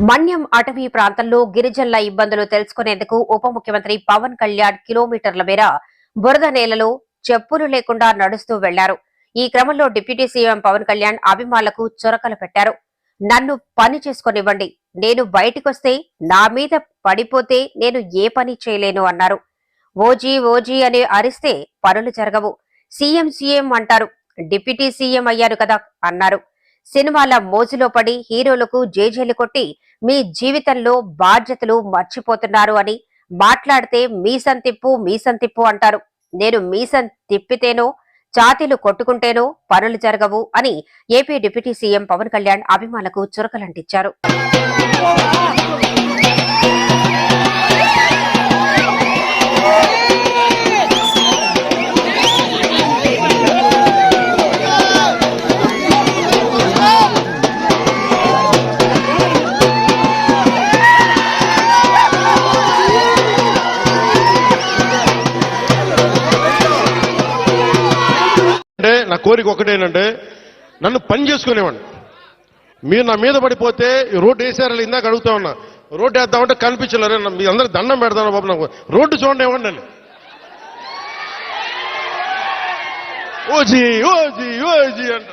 మన్యం అటవీ ప్రాంతంలో గిరిజనుల ఇబ్బందులు తెలుసుకునేందుకు ఉప ముఖ్యమంత్రి పవన్ కళ్యాణ్ కిలోమీటర్ల మేర బురద నేలలో చెప్పులు లేకుండా నడుస్తూ వెళ్లారు. ఈ క్రమంలో డిప్యూటీ సీఎం పవన్ కళ్యాణ్ అభిమానులకు చొరకలు పెట్టారు. నన్ను పని చేసుకునివ్వండి, నేను బయటికొస్తే నా మీద పడిపోతే నేను ఏ పని చేయలేను అన్నారు. ఓజీ ఓజీ అని అరిస్తే పనులు జరగవు, సీఎం సీఎం అంటారు, డిప్యూటీ సీఎం అయ్యారు కదా అన్నారు. సినిమాల మోజులో పడి హీరోలకు జేజేలు కొట్టి మీ జీవితంలో బాధ్యతలు మర్చిపోతున్నారు అని మాట్లాడితే మీసం తిప్పు అంటారు. నేను మీసం తిప్పితేనో ఛాతీలు కొట్టుకుంటేనో పనులు జరగవు అని AP deputy CM Pawan Kalyan అభిమానులకు చురకలంటించారు. నా కోరిక ఒకటేనంటే నన్ను పని చేసుకునేవాడిని. మీరు నా మీద పడిపోతే రోడ్డు వేసారు, ఇందాక అడుగుతా ఉన్నా, రోడ్డు వేద్దామంటే కనిపించలేరు, మీ అందరికి దండం పెడతాను బాబు, నాకు రోడ్డు చూడండి ఇవ్వండి అని. ఓజీ ఓజీ ఓజీ అంట.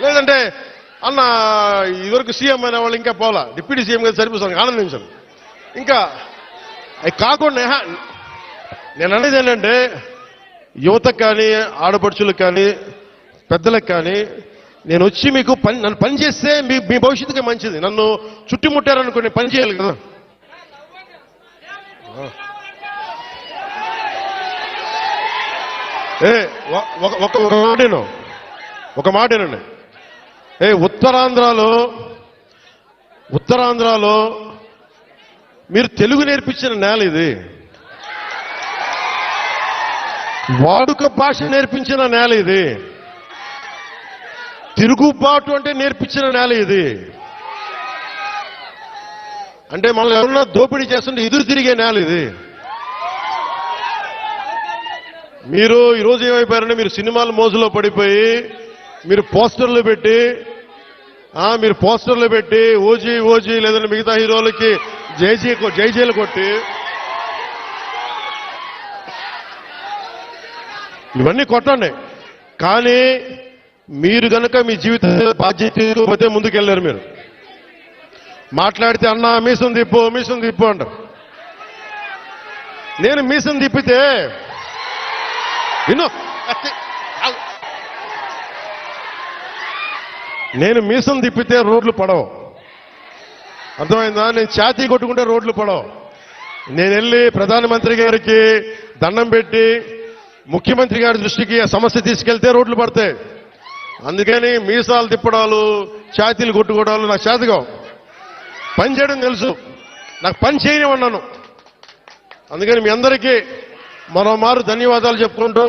లేదంటే అన్న ఇదివరకు సీఎం అయిన వాళ్ళు ఇంకా పోలా, డిప్యూటీ సీఎం గారు సరిపోతాను, ఆనందించాను. ఇంకా అవి కాకుండా నేను అనేది ఏంటంటే యువతకు కానీ ఆడపడుచులకు కానీ పెద్దలకు కానీ నేను వచ్చి మీకు నన్ను పని చేస్తే మీ భవిష్యత్తుకి మంచిది. నన్ను చుట్టుముట్టారనుకోండి, పని చేయాలి కదా. ఒక మాటేనండి. ఉత్తరాంధ్రలో మీరు తెలుగు నేర్పించిన నేల ఇది, వాడుక భాష నేర్పించిన నేల ఇది, తిరుగుబాటు అంటే నేర్పించిన నేల ఇది. అంటే మనల్ని ఎవరన్నా దోపిడీ చేస్తుంటే ఎదురు తిరిగే నేల ఇది. మీరు ఈరోజు ఏమైపోయారంటే మీరు సినిమాల మోజులో పడిపోయి మీరు పోస్టర్లు పెట్టి ఓజీ ఓజీ లేదంటే మిగతా హీరోలకి జైజీలు కొట్టి ఇవన్నీ కొట్టండి. కానీ మీరు గనక మీ జీవిత బాధ్యత ముందుకెళ్ళారు. మీరు మాట్లాడితే అన్నా మీసం తిప్పు అంటారు. నేను మీసం తిప్పితే రోడ్లు పడవు, అర్థమైందా? నేను ఛాతీ కొట్టుకుంటే రోడ్లు పడవు. నేను వెళ్ళి ప్రధానమంత్రి గారికి దండం పెట్టి ముఖ్యమంత్రి గారి దృష్టికి ఆ సమస్య తీసుకెళ్తే రోడ్లు పడతాయి. అందుకని మీసాలు తిప్పడాలు, ఛాతీలు కొట్టుకోవడాలు నాకు చేతగా. పని చేయడం తెలుసు, నాకు పని చేయనివన్నాను. అందుకని మీ అందరికీ మరోమారు ధన్యవాదాలు చెప్పుకుంటూ